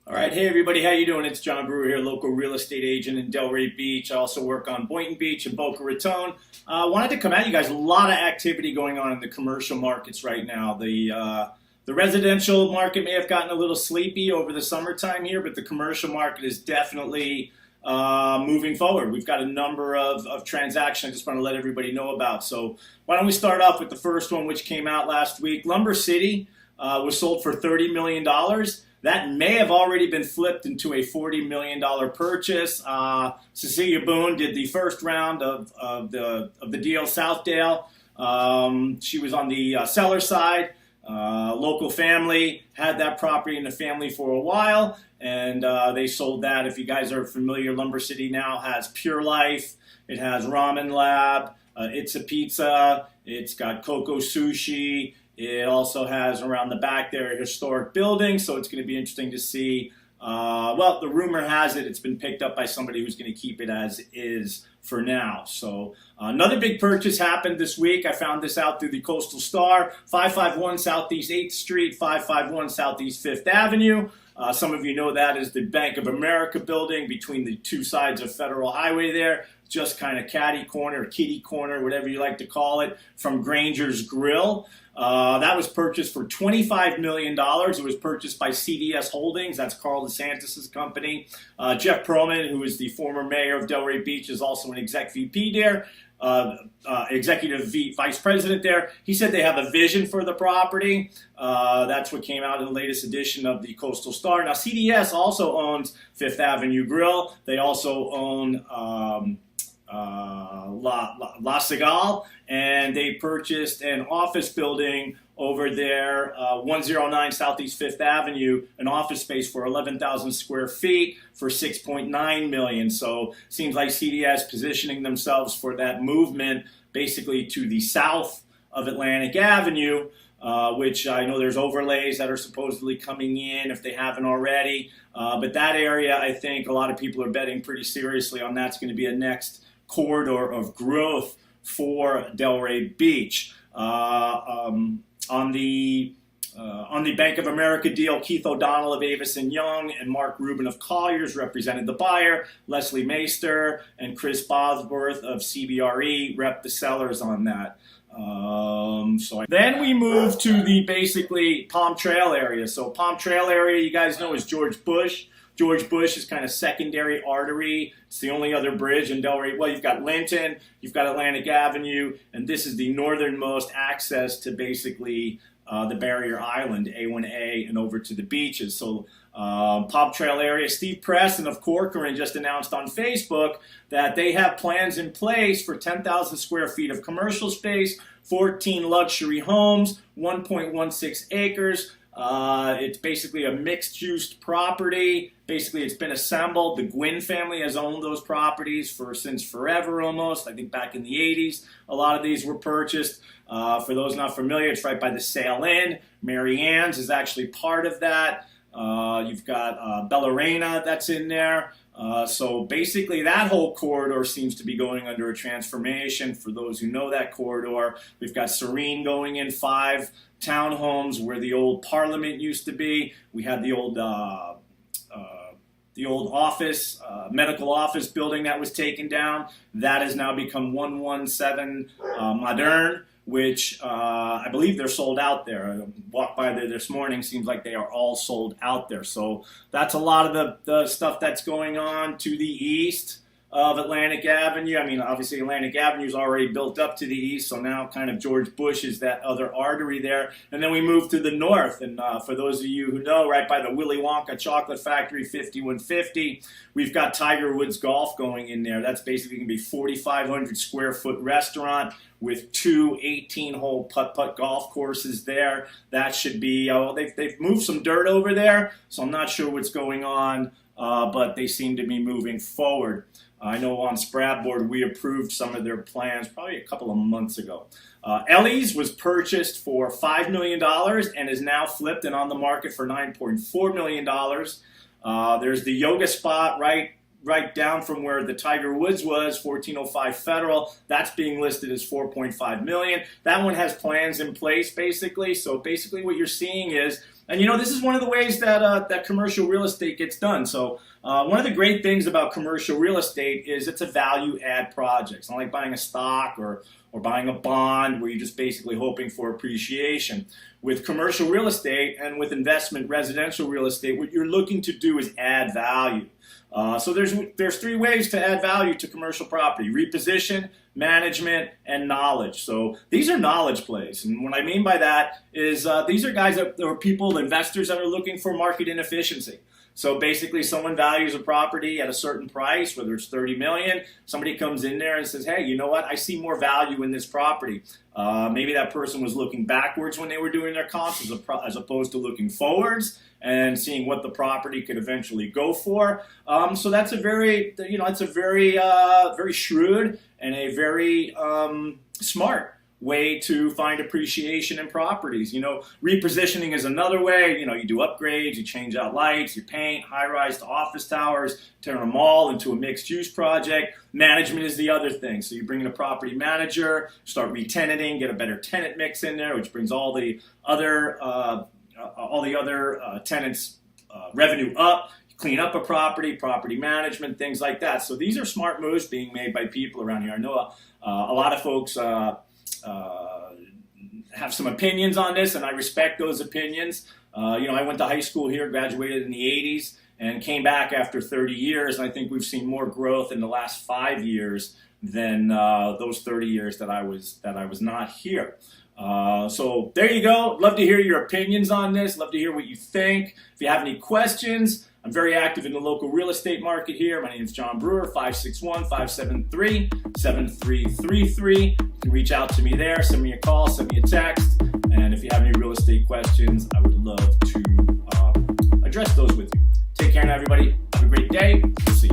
All right, hey everybody, how you doing? It's John Brewer here, local real estate agent in Delray Beach. I also work on Boynton Beach and Boca Raton. Wanted to come at you guys. A lot of activity going on in the commercial markets right now. The residential market may have gotten a little sleepy over the summertime here, but the commercial market is definitely moving forward. We've got a number of transactions I just want to let everybody know about. So why don't we start off with the first one, which came out last week. Lumber City was sold for $30 million. That may have already been flipped into a $40 million purchase. Cecilia Boone did the first round of the deal, Southdale. She was on the seller side. Local family had that property in the family for a while, and they sold that. If you guys are familiar, Lumber City now has Pure Life. It has Ramen Lab. It's a Pizza. It's got Coco Sushi. It also has around the back there a historic building, so it's going to be interesting to see. Well, the rumor has it it's been picked up by somebody who's going to keep it as is for now. So another big purchase happened this week. I found this out through the Coastal Star, 551 Southeast 8th Street, 551 Southeast 5th Avenue. Some of you know that as the Bank of America building between the two sides of Federal Highway there, just kind of catty corner, kitty corner, whatever you like to call it, from Granger's Grill. That was purchased for $25 million. It was purchased by CDS Holdings. That's Carl DeSantis' company. Jeff Pearlman, who is the former mayor of Delray Beach, is also an exec VP there. Executive Vice President there. He said they have a vision for the property. That's what came out in the latest edition of the Coastal Star. Now, CDS also owns Fifth Avenue Grill. They also own La Cigale, and they purchased an office building over there, 109 Southeast 5th Avenue, an office space for 11,000 square feet for $6.9 million. So seems like CDS positioning themselves for that movement basically to the south of Atlantic Avenue, which I know there's overlays that are supposedly coming in if they haven't already. But that area, I think a lot of people are betting pretty seriously on that's going to be a next corridor of growth for Delray Beach. On the Bank of America deal, Keith O'Donnell of Avis and Young and Mark Rubin of Colliers represented the buyer. Leslie Maister and Chris Bosworth of CBRE rep the sellers on that. Then we move to the basically Palm Trail area. So Palm Trail area, you guys know, is George Bush. George Bush is kind of secondary artery. It's the only other bridge in Delray. Well, you've got Linton, you've got Atlantic Avenue, and this is the northernmost access to basically the barrier island, A1A, and over to the beaches. So Palm Trail area, Steve Preston of Corcoran just announced on Facebook that they have plans in place for 10,000 square feet of commercial space, 14 luxury homes, 1.16 acres. It's basically a mixed-use property. Basically, it's been assembled. The Gwynn family has owned those properties since forever almost. I think back in the 80s, a lot of these were purchased. For those not familiar, it's right by the Sail Inn. Mary Ann's is actually part of that. You've got Bellarena that's in there. So basically that whole corridor seems to be going under a transformation. For those who know that corridor, we've got Serene going in, 5 townhomes where the old Parliament used to be. We had the old office, medical office building that was taken down. That has now become 117 Modern, which I believe they're sold out there. I walked by there this morning, seems like they are all sold out there. So that's a lot of the stuff that's going on to the east of Atlantic Avenue. I mean, obviously Atlantic Avenue is already built up to the east, so now kind of George Bush is that other artery there. And then we move to the north, and for those of you who know, right by the Willy Wonka Chocolate Factory, 5150, we've got Tiger Woods Golf going in there. That's basically going to be 4,500 square foot restaurant with 2 18-hole putt-putt golf courses there. That should be, they've moved some dirt over there, so I'm not sure what's going on, but they seem to be moving forward. I know on Spradboard we approved some of their plans probably a couple of months ago. Ellie's was purchased for $5 million and is now flipped and on the market for $9.4 million. There's the yoga spot right down from where the Tiger Woods was, 1405 Federal. That's being listed as $4.5 million. That one has plans in place basically. So basically what you're seeing is And this is one of the ways that that commercial real estate gets done. So one of the great things about commercial real estate is it's a value add project. It's not like buying a stock or buying a bond where you're just basically hoping for appreciation. With commercial real estate and with investment residential real estate, what you're looking to do is add value. So there's three ways to add value to commercial property: reposition, management, and knowledge. So these are knowledge plays. And what I mean by that is these are guys or people, investors that are looking for market inefficiency. So basically someone values a property at a certain price, whether it's $30 million, somebody comes in there and says, hey, you know what, I see more value in this property. Maybe that person was looking backwards when they were doing their comps as opposed to looking forwards and seeing what the property could eventually go for. So that's a very, it's a very shrewd and a very smart way to find appreciation in properties. Repositioning is another way. You do upgrades, you change out lights, you paint, high-rise to office towers, turn them all into a mixed-use project. Management is the other thing. So you bring in a property manager, start re-tenanting, get a better tenant mix in there, which brings all the other tenants' revenue up. Clean up a property management, things like that. So these are smart moves being made by people around here. I know a lot of folks have some opinions on this, and I respect those opinions. I went to high school here, graduated in the 80s, and came back after 30 years. And I think we've seen more growth in the last 5 years than those 30 years that I was not here. So there you go. Love to hear your opinions on this. Love to hear what you think. If you have any questions, I'm very active in the local real estate market here. My name is John Brewer, 561-573-7333. You can reach out to me there, send me a call, send me a text. And if you have any real estate questions, I would love to address those with you. Take care now, everybody. Have a great day. We'll see you.